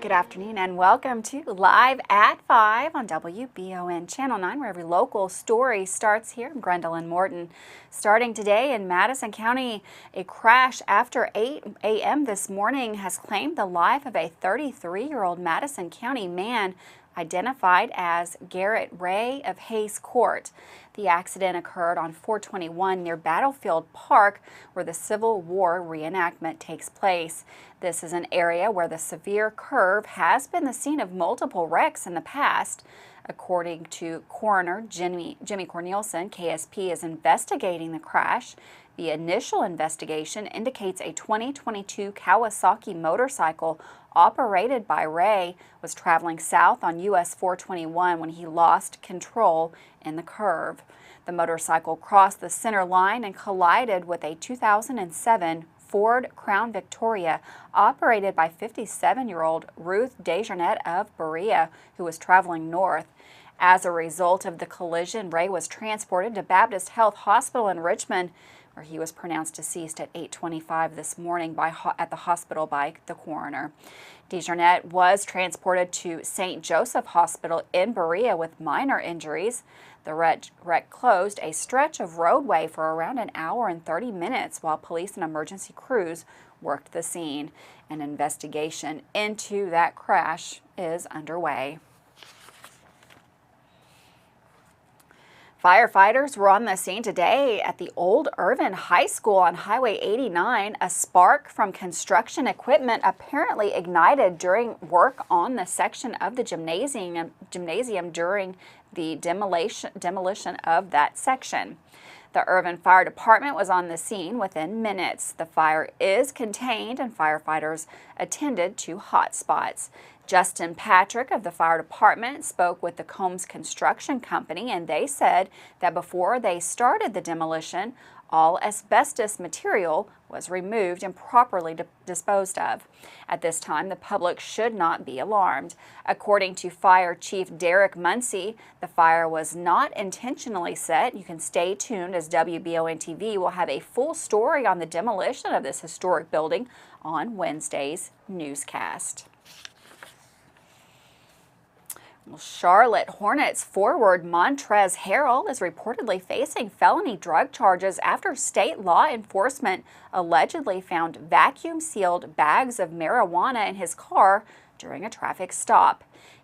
Good afternoon and welcome to Live at 5 on WBON Channel 9, where every local story starts here. I'm Gwendolyn Morton. Starting today in Madison County, a crash after 8 a.m. this morning has claimed the life of a 33-year-old Madison County man identified as Garrett Ray of Hayes Court. The accident occurred on 421 near Battlefield Park, where the Civil War reenactment takes place. This is an area where the severe curve has been the scene of multiple wrecks in the past. According to coroner Jimmy Cornelison, KSP is investigating the crash. The initial investigation indicates a 2022 Kawasaki motorcycle operated by Ray was traveling south on US 421 when he lost control in the curve. The motorcycle crossed the center line and collided with a 2007 Ford Crown Victoria operated by 57-year-old Ruth Desjardins of Berea, who was traveling north. As a result of the collision, Ray was transported to Baptist Health Hospital in Richmond, where he was pronounced deceased at 8:25 this morning at the hospital by the coroner. Desjardins was transported to St. Joseph Hospital in Berea with minor injuries. The wreck closed a stretch of roadway for around an hour and 30 minutes while police and emergency crews worked the scene. An investigation into that crash is underway. Firefighters were on the scene today at the old Irvine High School on Highway 89. A spark from construction equipment apparently ignited during work on the section of the gymnasium during the demolition of that section. The Irvine Fire Department was on the scene within minutes. The fire is contained and firefighters attended to hot spots. Justin Patrick of the fire department spoke with the Combs Construction Company, and they said that before they started the demolition, all asbestos material was removed and properly disposed of. At this time, the public should not be alarmed. According to Fire Chief Derek Muncie, the fire was not intentionally set. You can stay tuned as WBON TV will have a full story on the demolition of this historic building on Wednesday's newscast. Charlotte Hornets forward Montrezl Harrell is reportedly facing felony drug charges after state law enforcement allegedly found vacuum-sealed bags of marijuana in his car during a traffic stop.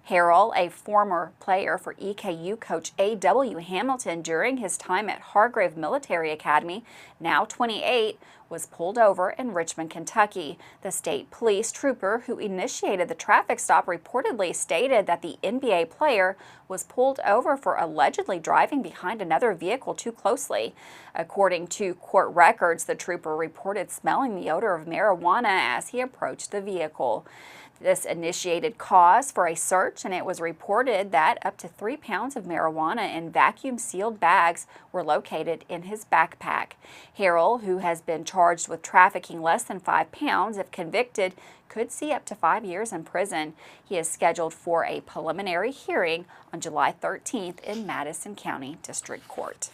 Harrell, a former player for EKU coach A.W. Hamilton during his time at Hargrave Military Academy, now 28, was pulled over in Richmond, Kentucky. The state police trooper who initiated the traffic stop reportedly stated that the NBA player was pulled over for allegedly driving behind another vehicle too closely. According to court records, the trooper reported smelling the odor of marijuana as he approached the vehicle. This initiated cause for a search, and it was reported that up to 3 pounds of marijuana in vacuum-sealed bags were located in his backpack. Harrell, who has been charged with trafficking less than 5 pounds, if convicted, could see up to 5 years in prison. He is scheduled for a preliminary hearing on July 13th in Madison County District Court.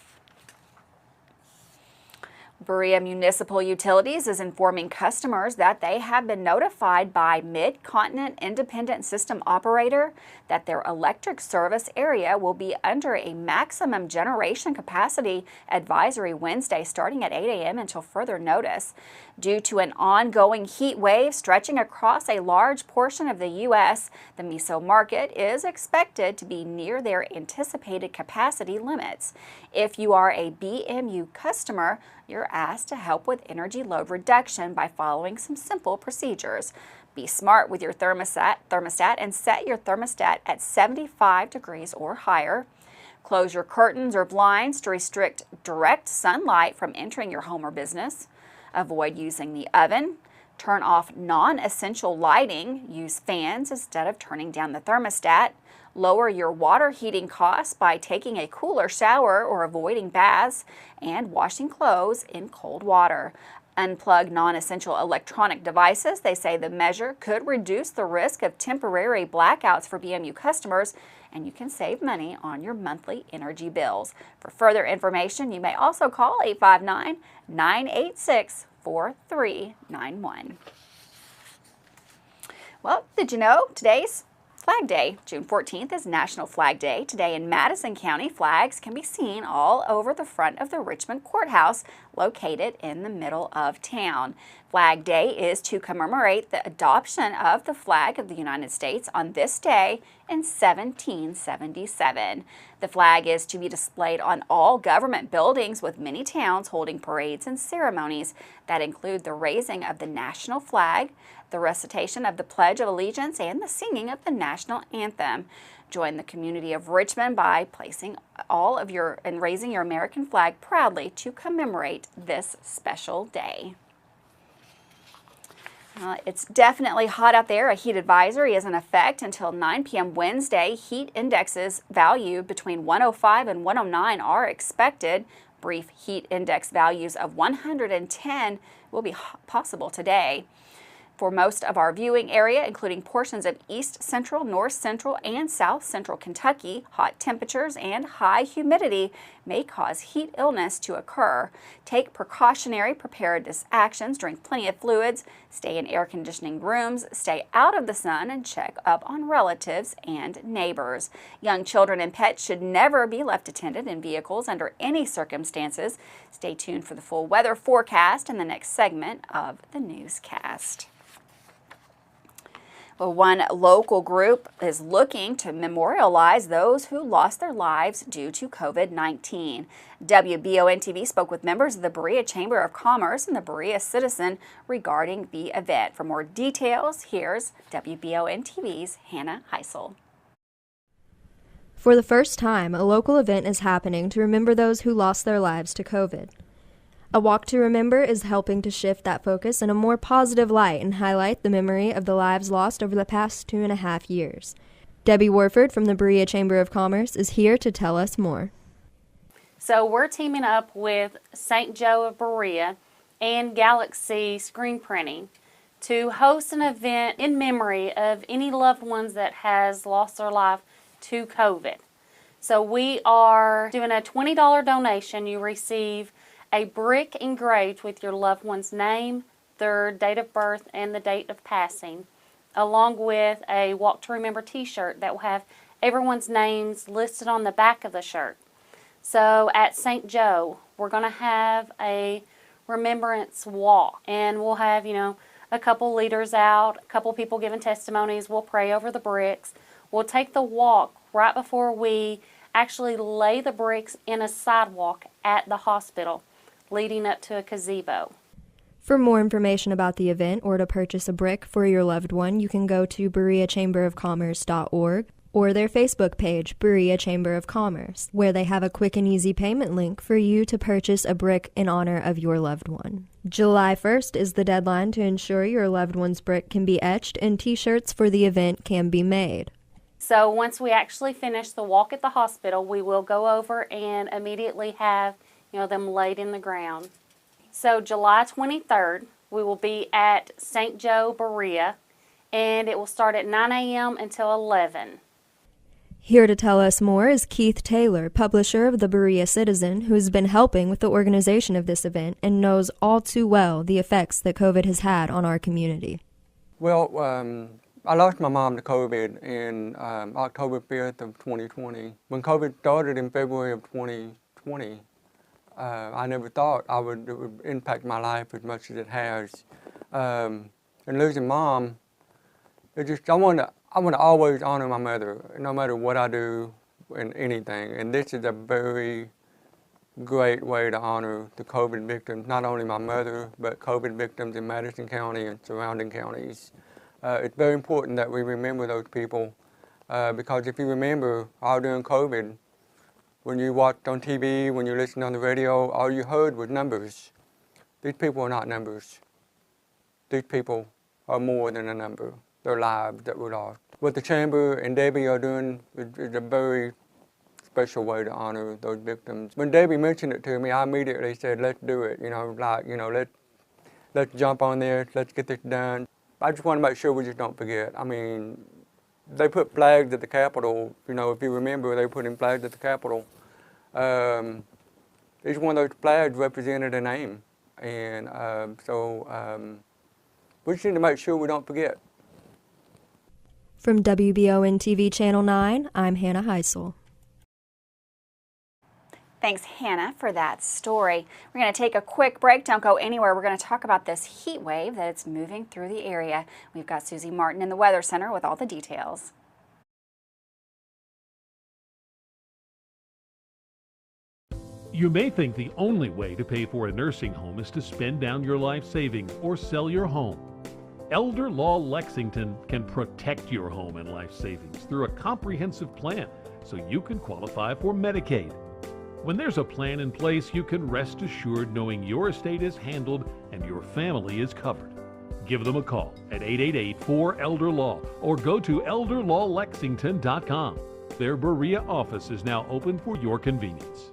Berea Municipal Utilities is informing customers that they have been notified by Mid-Continent Independent System Operator that their electric service area will be under a maximum generation capacity advisory Wednesday starting at 8 a.m. until further notice. Due to an ongoing heat wave stretching across a large portion of the U.S., the MISO market is expected to be near their anticipated capacity limits. If you are a BMU customer, you're asked to help with energy load reduction by following some simple procedures. Be smart with your thermostat and set your thermostat at 75 degrees or higher. Close your curtains or blinds to restrict direct sunlight from entering your home or business. Avoid using the oven. Turn off non-essential lighting. Use fans instead of turning down the thermostat. Lower your water heating costs by taking a cooler shower or avoiding baths, and washing clothes in cold water. Unplug non-essential electronic devices. They say the measure could reduce the risk of temporary blackouts for BMU customers, and you can save money on your monthly energy bills. For further information, you may also call 859-986-4391. Well, did you know today's Flag Day? June 14th is National Flag Day. Today in Madison County, flags can be seen all over the front of the Richmond Courthouse, located in the middle of town. Flag Day is to commemorate the adoption of the flag of the United States on this day in 1777. The flag is to be displayed on all government buildings, with many towns holding parades and ceremonies that include the raising of the national flag, the recitation of the Pledge of Allegiance, and the singing of the national anthem. Join the community of Richmond by placing and raising your American flag proudly to commemorate this special day. It's definitely hot out there. A heat advisory is in effect until 9 p.m. Wednesday. Heat indexes value between 105 and 109 are expected. Brief heat index values of 110 will be possible today. For most of our viewing area, including portions of East Central, North Central, and South Central Kentucky, hot temperatures and high humidity may cause heat illness to occur. Take precautionary preparedness actions, drink plenty of fluids, stay in air conditioning rooms, stay out of the sun, and check up on relatives and neighbors. Young children and pets should never be left unattended in vehicles under any circumstances. Stay tuned for the full weather forecast in the next segment of the newscast. Well, one local group is looking to memorialize those who lost their lives due to COVID-19. WBON-TV spoke with members of the Berea Chamber of Commerce and the Berea Citizen regarding the event. For more details, here's WBON-TV's Hannah Heisel. For the first time, a local event is happening to remember those who lost their lives to COVID. A Walk to Remember is helping to shift that focus in a more positive light and highlight the memory of the lives lost over the past 2.5 years. Debbie Warford from the Berea Chamber of Commerce is here to tell us more. So we're teaming up with St. Joe of Berea and Galaxy Screen Printing to host an event in memory of any loved ones that has lost their life to COVID. So we are doing a $20 donation. You receive a brick engraved with your loved one's name, their date of birth, and the date of passing, along with a Walk to Remember t-shirt that will have everyone's names listed on the back of the shirt. So at St. Joe, we're going to have a remembrance walk, and we'll have, a couple leaders out, a couple people giving testimonies. We'll pray over the bricks. We'll take the walk right before we actually lay the bricks in a sidewalk at the hospital, leading up to a gazebo. For more information about the event or to purchase a brick for your loved one, you can go to BereaChamberofCommerce.org or their Facebook page, Berea Chamber of Commerce, where they have a quick and easy payment link for you to purchase a brick in honor of your loved one. July 1st is the deadline to ensure your loved one's brick can be etched and t-shirts for the event can be made. So once we actually finish the walk at the hospital, we will go over and immediately have them laid in the ground. So July 23rd, we will be at St. Joe, Berea, and it will start at 9 a.m. until 11. Here to tell us more is Keith Taylor, publisher of the Berea Citizen, who has been helping with the organization of this event and knows all too well the effects that COVID has had on our community. Well, I lost my mom to COVID in October 5th of 2020. When COVID started in February of 2020, I never thought it would impact my life as much as it has. And losing Mom, I want to always honor my mother, no matter what I do in anything. And this is a very great way to honor the COVID victims, not only my mother, but COVID victims in Madison County and surrounding counties. It's very important that we remember those people because if you remember, all during COVID, when you watched on TV, when you listened on the radio, all you heard was numbers. These people are not numbers. These people are more than a number. They're lives that were lost. What the Chamber and Debbie are doing is a very special way to honor those victims. When Debbie mentioned it to me, I immediately said, let's do it. Let's jump on there, let's get this done. I just want to make sure we just don't forget. I mean, they put flags at the Capitol. If you remember, they put in flags at the Capitol. Each one of those flags represented a name. And so we just need to make sure we don't forget. From WBON TV Channel 9, I'm Hannah Heisel. Thanks, Hannah, for that story. We're going to take a quick break. Don't go anywhere. We're going to talk about this heat wave that it's moving through the area. We've got Susie Martin in the Weather Center with all the details. You may think the only way to pay for a nursing home is to spend down your life savings or sell your home. Elder Law Lexington can protect your home and life savings through a comprehensive plan so you can qualify for Medicaid. When there's a plan in place, you can rest assured knowing your estate is handled and your family is covered. Give them a call at 888-4-ELDER-LAW or go to elderlawlexington.com. Their Berea office is now open for your convenience.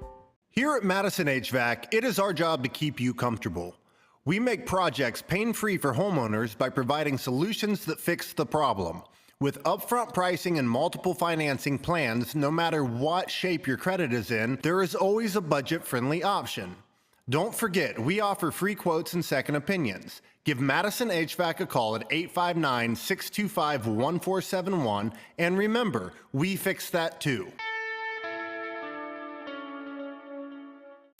Here at Madison HVAC, it is our job to keep you comfortable. We make projects pain-free for homeowners by providing solutions that fix the problem. With upfront pricing and multiple financing plans, no matter what shape your credit is in, there is always a budget-friendly option. Don't forget, we offer free quotes and second opinions. Give Madison HVAC a call at 859-625-1471, and remember, we fix that too.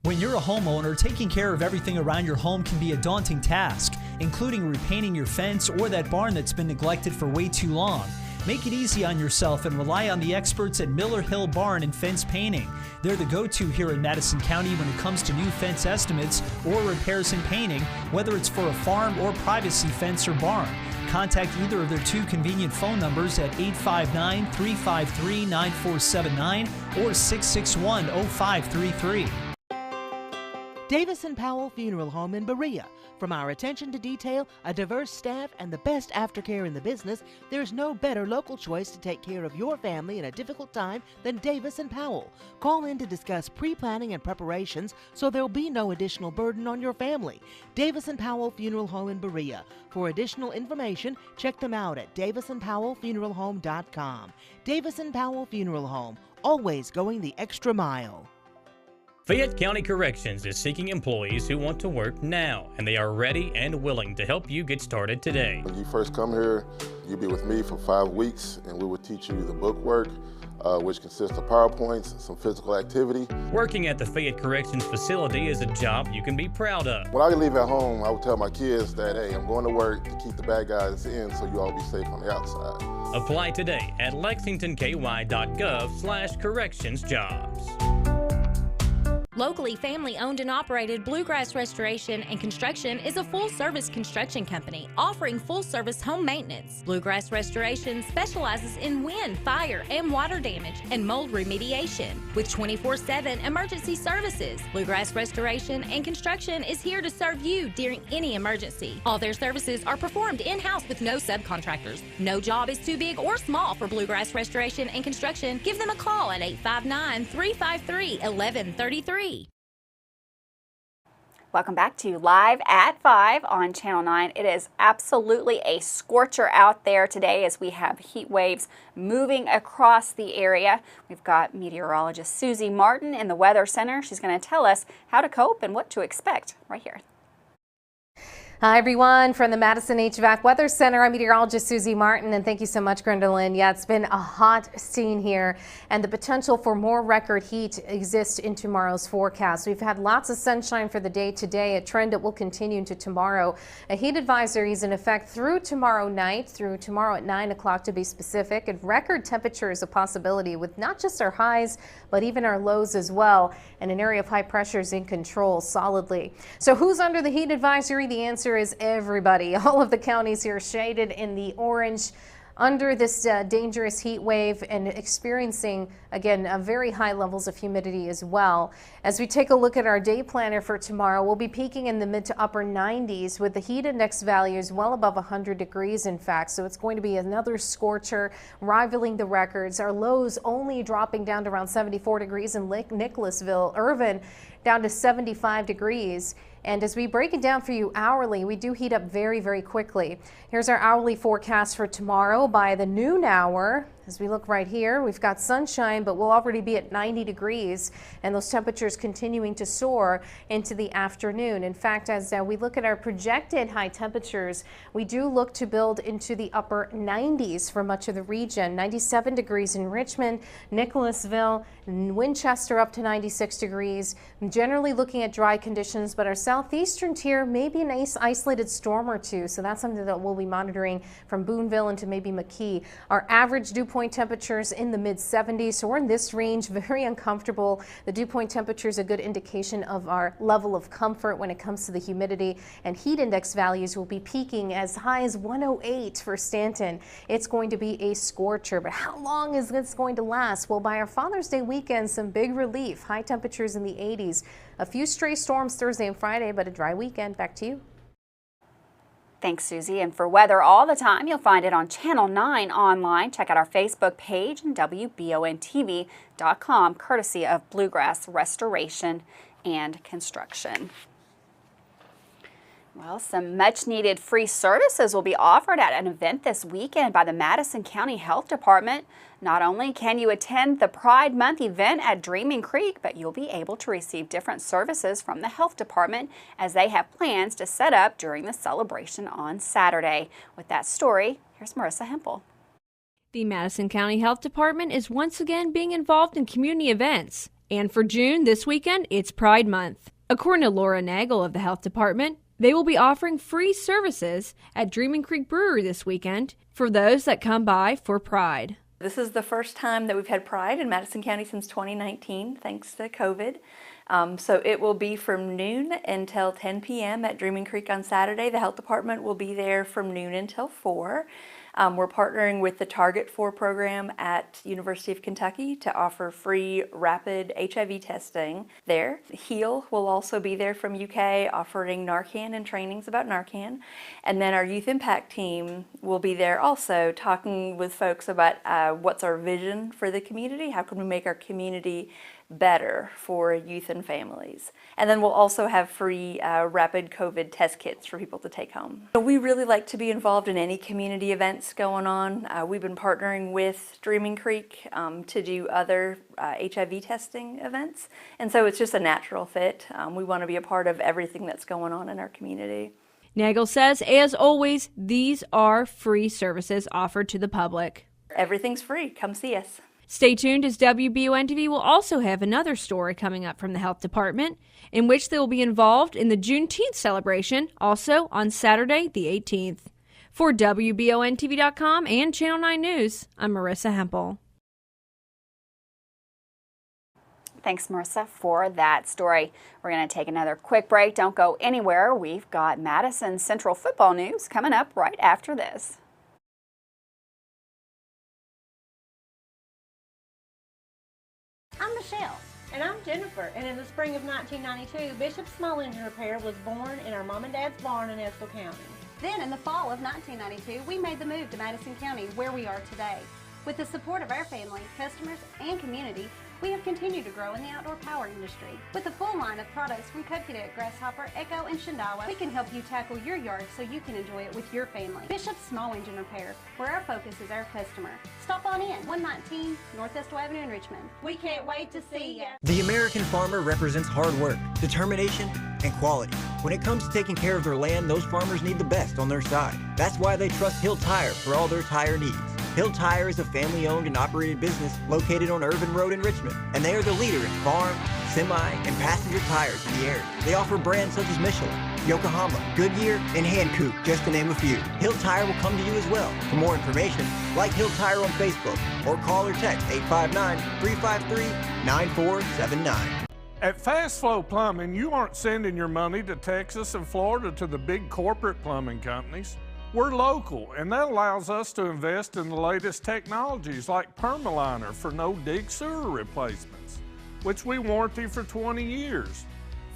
When you're a homeowner, taking care of everything around your home can be a daunting task, including repainting your fence or that barn that's been neglected for way too long. Make it easy on yourself and rely on the experts at Miller Hill Barn and Fence Painting. They're the go-to here in Madison County when it comes to new fence estimates or repairs and painting, whether it's for a farm or privacy fence or barn. Contact either of their two convenient phone numbers at 859-353-9479 or 661-0533. Davis & Powell Funeral Home in Berea. From our attention to detail, a diverse staff, and the best aftercare in the business, there's no better local choice to take care of your family in a difficult time than Davis & Powell. Call in to discuss pre-planning and preparations so there'll be no additional burden on your family. Davis & Powell Funeral Home in Berea. For additional information, check them out at davisandpowellfuneralhome.com. Davis & Powell Funeral Home, always going the extra mile. Fayette County Corrections is seeking employees who want to work now, and they are ready and willing to help you get started today. When you first come here, you'll be with me for 5 weeks, and we will teach you the book work, which consists of PowerPoints, some physical activity. Working at the Fayette Corrections facility is a job you can be proud of. When I leave at home, I would tell my kids that, hey, I'm going to work to keep the bad guys in so you all be safe on the outside. Apply today at lexingtonky.gov/correctionsjobs. Locally family-owned and operated Bluegrass Restoration and Construction is a full-service construction company offering full-service home maintenance. Bluegrass Restoration specializes in wind, fire, and water damage and mold remediation. With 24/7 emergency services, Bluegrass Restoration and Construction is here to serve you during any emergency. All their services are performed in-house with no subcontractors. No job is too big or small for Bluegrass Restoration and Construction. Give them a call at 859-353-1133. Welcome back to Live at 5 on Channel 9. It is absolutely a scorcher out there today as we have heat waves moving across the area. We've got meteorologist Susie Martin in the Weather Center. She's going to tell us how to cope and what to expect right here. Hi everyone, from the Madison HVAC Weather Center, I'm meteorologist Susie Martin, and thank you so much, Gwendolyn. Yeah, it's been a hot scene here, and the potential for more record heat exists in tomorrow's forecast. We've had lots of sunshine for the day today, a trend that will continue into tomorrow. A heat advisory is in effect through tomorrow night, through tomorrow at 9 o'clock to be specific, and record temperature is a possibility with not just our highs, but even our lows as well, and an area of high pressure is in control solidly. So who's under the heat advisory? The answer is everybody. All of the counties here shaded in the orange under this dangerous heat wave and experiencing, again, very high levels of humidity as well. As we take a look at our day planner for tomorrow, we'll be peaking in the mid to upper 90s with the heat index values well above 100 degrees, in fact. So it's going to be another scorcher, rivaling the records. Our lows only dropping down to around 74 degrees in Nicholasville. Irvine down to 75 degrees. And as we break it down for you hourly, we do heat up very, very quickly. Here's our hourly forecast for tomorrow. By the noon hour, As we look right here, we've got sunshine, but we'll already be at 90 degrees, and those temperatures continuing to soar into the afternoon. In fact, as we look at our projected high temperatures, we do look to build into the upper 90s for much of the region. 97 degrees in Richmond, Nicholasville, Winchester up to 96 degrees. Generally looking at dry conditions, but our southeastern tier may be an isolated storm or two, so that's something that we'll be monitoring from Boonville into maybe McKee. Our average dew point temperatures in the mid 70s, so we're in this range, very uncomfortable. The dew point temperature is a good indication of our level of comfort when it comes to the humidity, and heat index values will be peaking as high as 108 for Stanton. It's going to be a scorcher, but how long is this going to last? Well, by our Father's Day weekend, some big relief. High temperatures in the 80s. A few stray storms Thursday and Friday, but a dry weekend. Back to you. Thanks, Susie. And for weather all the time, you'll find it on Channel 9 online. Check out our Facebook page and WBONTV.com, courtesy of Bluegrass Restoration and Construction. Well, some much-needed free services will be offered at an event this weekend by the Madison County Health Department. Not only can you attend the Pride Month event at Dreaming Creek, but you'll be able to receive different services from the health department as they have plans to set up during the celebration on Saturday. With that story, here's Marissa Hempel. The Madison County Health Department is once again being involved in community events. And for June, this weekend, it's Pride Month. According to Laura Nagel of the Health Department, they will be offering free services at Dreaming Creek Brewery this weekend for those that come by for Pride. This is the first time that we've had Pride in Madison County since 2019, thanks to COVID. So it will be from noon until 10 p.m. at Dreaming Creek on Saturday. The health department will be there from noon until 4. We're partnering with the Target 4 program at University of Kentucky to offer free rapid HIV testing there. HEAL will also be there from UK offering Narcan and trainings about Narcan. And then our Youth Impact team will be there also talking with folks about what's our vision for the community, how can we make our community better for youth and families. And then we'll also have free rapid COVID test kits for people to take home. We really like to be involved in any community events going on. We've been partnering with Dreaming Creek to do other HIV testing events, and so it's just a natural fit. We want to be a part of everything that's going on in our community. Nagel says, as always, these are free services offered to the public. Everything's free. Come see us. Stay tuned, as WBON-TV will also have another story coming up from the health department in which they will be involved in the Juneteenth celebration, also on Saturday the 18th. For WBONTV.com and Channel 9 News, I'm Marissa Hempel. Thanks, Marissa, for that story. We're going to take another quick break. Don't go anywhere. We've got Madison Central football news coming up right after this. I'm Michelle. And I'm Jennifer. And in the spring of 1992, Bishop Small Engine Repair was born in our mom and dad's barn in Estill County. Then in the fall of 1992, we made the move to Madison County, where we are today. With the support of our family, customers, and community, we have continued to grow in the outdoor power industry. With a full line of products from Cub Cadet, Grasshopper, Echo, and Shindawa, we can help you tackle your yard so you can enjoy it with your family. Bishop Small Engine Repair, where our focus is our customer. Stop on in, 119 North Estill Avenue in Richmond. We can't wait to see you. The American farmer represents hard work, determination, and quality. When it comes to taking care of their land, those farmers need the best on their side. That's why they trust Hill Tire for all their tire needs. Hill Tire is a family-owned and operated business located on Irvine Road in Richmond, and they are the leader in farm, semi, and passenger tires in the area. They offer brands such as Michelin, Yokohama, Goodyear, and Hankook, just to name a few. Hill Tire will come to you as well. For more information, like Hill Tire on Facebook or call or text 859-353-9479. At Fast Flow Plumbing, you aren't sending your money to Texas and Florida to the big corporate plumbing companies. We're local, and that allows us to invest in the latest technologies like Permaliner for no-dig sewer replacements, which we warranty for 20 years.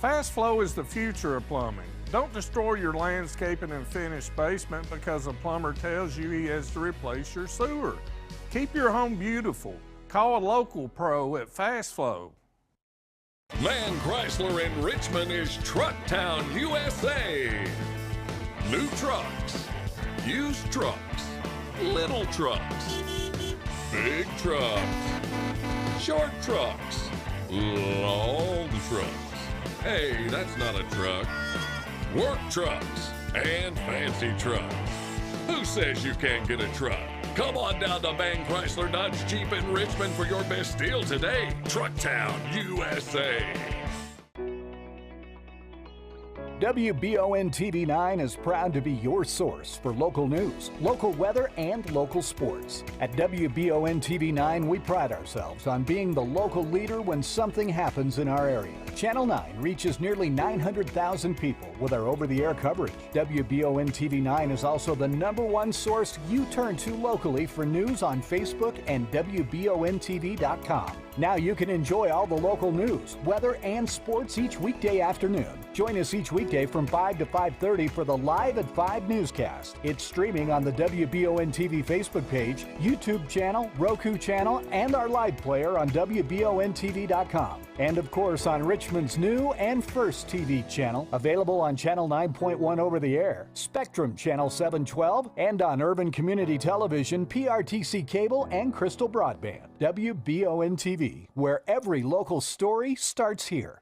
Fast Flow is the future of plumbing. Don't destroy your landscaping and finished basement because a plumber tells you he has to replace your sewer. Keep your home beautiful. Call a local pro at Fast Flow. Land Chrysler in Richmond is Truck Town, USA. New trucks, used trucks, little trucks, Big trucks, short trucks, long trucks. Hey, that's not a truck. Work trucks and fancy trucks. Who says you can't get a truck? Come on down to Van Chrysler Dodge Jeep in Richmond for your best deal today. Trucktown, USA. WBON TV9 is proud to be your source for local news, local weather, and local sports. At WBON TV9, we pride ourselves on being the local leader when something happens in our area. Channel 9 reaches nearly 900,000 people with our over-the-air coverage. WBON TV9 is also the #1 source you turn to locally for news on Facebook and WBONTV.com. Now you can enjoy all the local news, weather, and sports each weekday afternoon. Join us each weekday from 5 to 5:30 for the Live at 5 newscast. It's streaming on the WBON TV Facebook page, YouTube channel, Roku channel, and our live player on WBONTV.com. And of course on Richmond's new and first TV channel, available on Channel 9.1 over the air, Spectrum Channel 712, and on Irvine Community Television, PRTC Cable, and Crystal Broadband. WBON TV, where every local story starts here.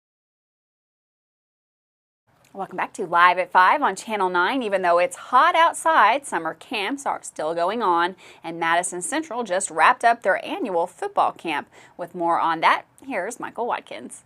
Welcome back to Live at 5 on Channel 9. Even though it's hot outside, summer camps are still going on, and Madison Central just wrapped up their annual football camp. With more on that, here's Michael Watkins.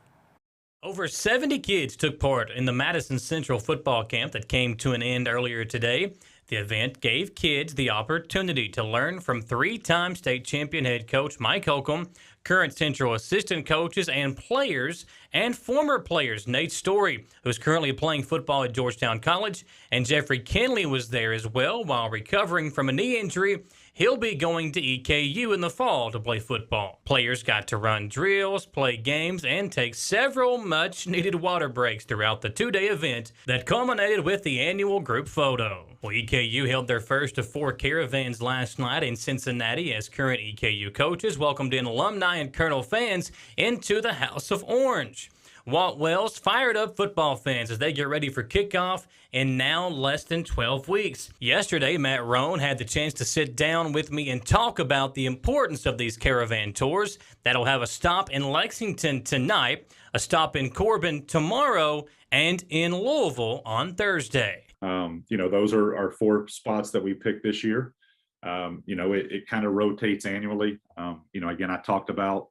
Over 70 kids took part in the Madison Central football camp that came to an end earlier today. The event gave kids the opportunity to learn from 3-time state champion head coach Mike Holcomb, current Central assistant coaches and players, and former players Nate Story, who's currently playing football at Georgetown College, and Jeffrey Kinley was there as well while recovering from a knee injury. He'll be going to EKU in the fall to play football. Players got to run drills, play games, and take several much-needed water breaks throughout the 2-day event that culminated with the annual group photo. Well, EKU held their first of 4 caravans last night in Cincinnati as current EKU coaches welcomed in alumni and Colonel fans into the House of Orange. Walt Wells fired up football fans as they get ready for kickoff in now less than 12 weeks. Yesterday, Matt Rohn had the chance to sit down with me and talk about the importance of these caravan tours. That'll have a stop in Lexington tonight, a stop in Corbin tomorrow, and in Louisville on Thursday. Those are our 4 spots that we picked this year. It kind of rotates annually. Again, I talked about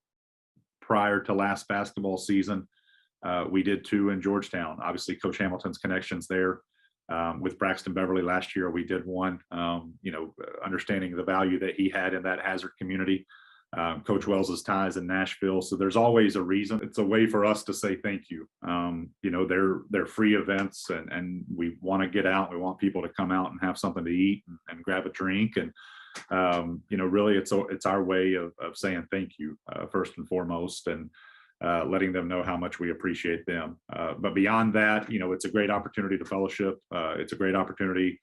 prior to last basketball season, we did 2 in Georgetown. Obviously, Coach Hamilton's connections there. With Braxton Beverly last year, we did 1, understanding the value that he had in that Hazard community. Coach Wells's ties in Nashville. So there's always a reason. It's a way for us to say thank you. They're free events and we want to get out. We want people to come out and have something to eat and grab a drink. And, really it's our way of saying thank you, first and foremost, and letting them know how much we appreciate them. But beyond that, it's a great opportunity to fellowship. It's a great opportunity.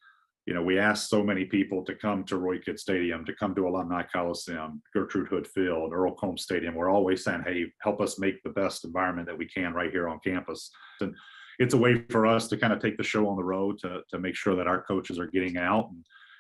We ask so many people to come to Roy Kidd Stadium, to come to Alumni Coliseum, Gertrude Hood Field, Earl Combs Stadium. We're always saying, hey, help us make the best environment that we can right here on campus. And it's a way for us to kind of take the show on the road to make sure that our coaches are getting out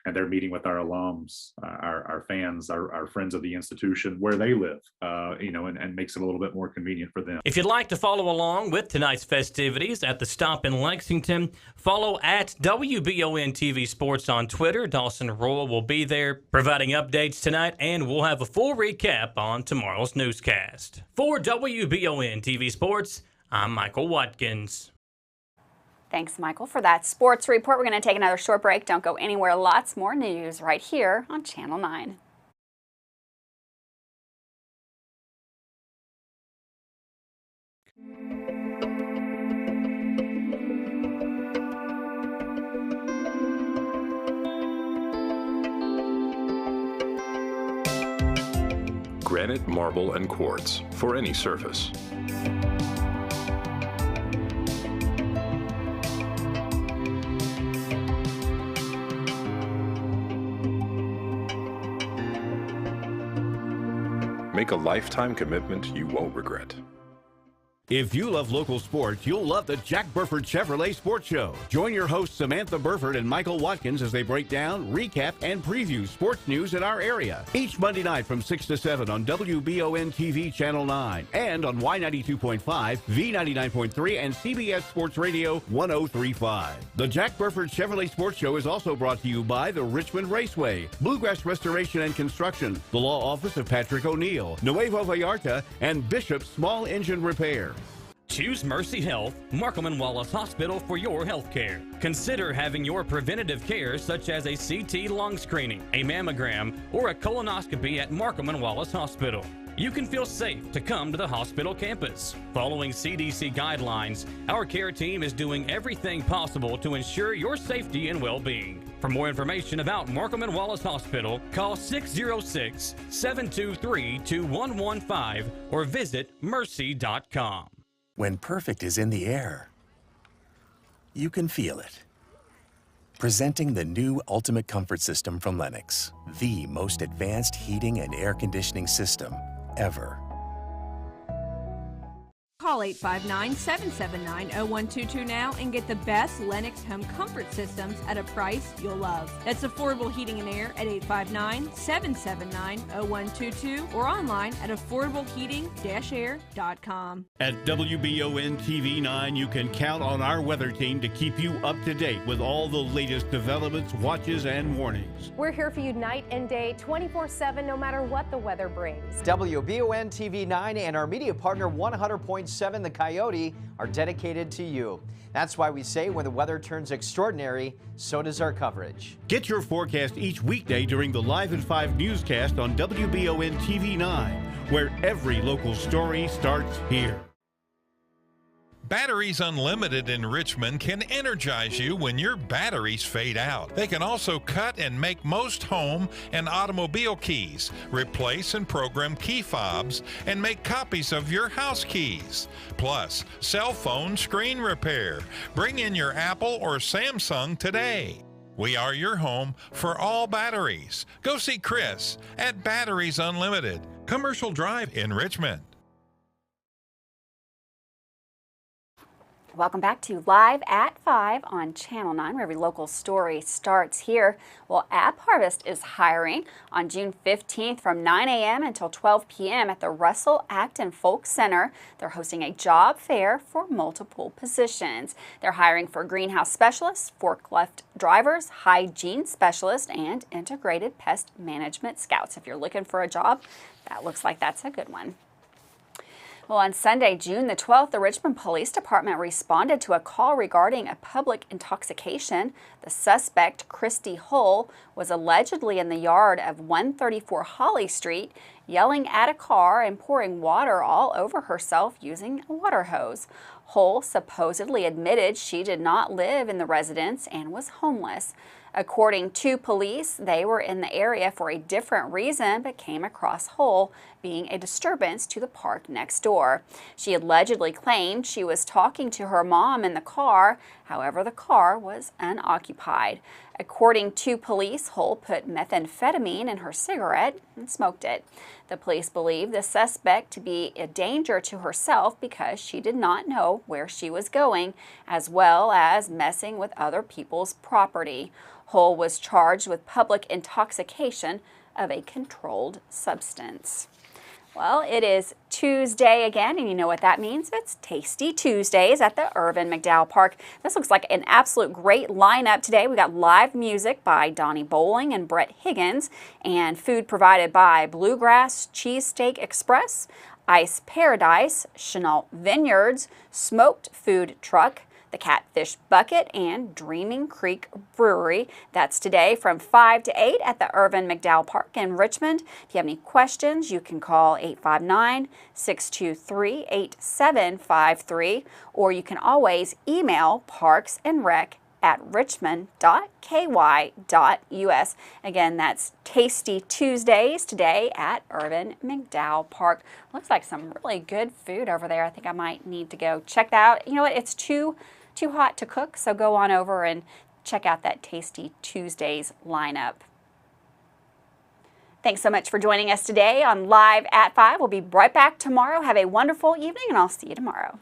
and they're meeting with our alums, our fans, our friends of the institution where they live, and makes it a little bit more convenient for them. If you'd like to follow along with tonight's festivities at the stop in Lexington, follow at WBON TV Sports on Twitter. Dawson Royal will be there providing updates tonight, and we'll have a full recap on tomorrow's newscast. For WBON TV Sports, I'm Michael Watkins. Thanks, Michael, for that sports report. We're going to take another short break. Don't go anywhere. Lots more news right here on Channel 9. Granite, marble, and quartz for any surface. Make a lifetime commitment you won't regret. If you love local sports, you'll love the Jack Burford Chevrolet Sports Show. Join your hosts Samantha Burford and Michael Watkins as they break down, recap, and preview sports news in our area. Each Monday night from 6 to 7 on WBON TV Channel 9 and on Y92.5, V99.3, and CBS Sports Radio 103.5. The Jack Burford Chevrolet Sports Show is also brought to you by the Richmond Raceway, Bluegrass Restoration and Construction, the Law Office of Patrick O'Neill, Nuevo Vallarta, and Bishop Small Engine Repair. Choose Mercy Health, Markham and Wallace Hospital for your health care. Consider having your preventative care such as a CT lung screening, a mammogram, or a colonoscopy at Markham and Wallace Hospital. You can feel safe to come to the hospital campus. Following CDC guidelines, our care team is doing everything possible to ensure your safety and well-being. For more information about Markham and Wallace Hospital, call 606-723-2115 or visit mercy.com. When perfect is in the air, you can feel it. Presenting the new Ultimate Comfort System from Lennox, the most advanced heating and air conditioning system ever. Call 859-779-0122 now and get the best Lennox home comfort systems at a price you'll love. That's affordable heating and air at 859-779-0122 or online at affordableheating-air.com. At WBON TV 9, you can count on our weather team to keep you up to date with all the latest developments, watches, and warnings. We're here for you night and day, 24/7, no matter what the weather brings. WBON TV 9 and our media partner 100.7 The Coyote are dedicated to you. That's why we say when the weather turns extraordinary, so does our coverage. Get your forecast each weekday during the Live at 5 newscast on WBON TV 9, where every local story starts here. Batteries Unlimited in Richmond can energize you when your batteries fade out. They can also cut and make most home and automobile keys, replace and program key fobs, and make copies of your house keys. Plus, cell phone screen repair. Bring in your Apple or Samsung today. We are your home for all batteries. Go see Chris at Batteries Unlimited, Commercial Drive in Richmond. Welcome back to Live at 5 on Channel 9, where every local story starts here. Well, App Harvest is hiring on June 15th from 9 a.m. until 12 p.m. at the Russell Acton Folk Center. They're hosting a job fair for multiple positions. They're hiring for greenhouse specialists, forklift drivers, hygiene specialists, and integrated pest management scouts. If you're looking for a job, that looks like that's a good one. Well, on Sunday, June the 12th, the Richmond Police Department responded to a call regarding a public intoxication. The suspect, Christy Hull, was allegedly in the yard of 134 Holly Street, yelling at a car and pouring water all over herself using a water hose. Hull supposedly admitted she did not live in the residence and was homeless. According to police, they were in the area for a different reason but came across Hull being a disturbance to the park next door. She allegedly claimed she was talking to her mom in the car. However, the car was unoccupied. According to police, Hull put methamphetamine in her cigarette and smoked it. The police believe the suspect to be a danger to herself because she did not know where she was going, as well as messing with other people's property. Hull was charged with public intoxication of a controlled substance. Well, it is Tuesday again, and you know what that means. It's Tasty Tuesdays at the Irvine McDowell Park. This looks like an absolute great lineup today. We got live music by Donnie Bowling and Brett Higgins, and food provided by Bluegrass Cheesesteak Express, Ice Paradise, Chenault Vineyards, Smoked Food Truck, the Catfish Bucket, and Dreaming Creek Brewery. That's today from 5 to 8 at the Irvine McDowell Park in Richmond. If you have any questions, you can call 859-623-8753, or you can always email parksandrec@richmond.ky.us. Again, that's Tasty Tuesdays today at Irvine McDowell Park. Looks like some really good food over there. I think I might need to go check that out. You know what? It's too hot to cook, so go on over and check out that Tasty Tuesdays lineup. Thanks so much for joining us today on Live at 5. We'll be right back tomorrow. Have a wonderful evening, and I'll see you tomorrow.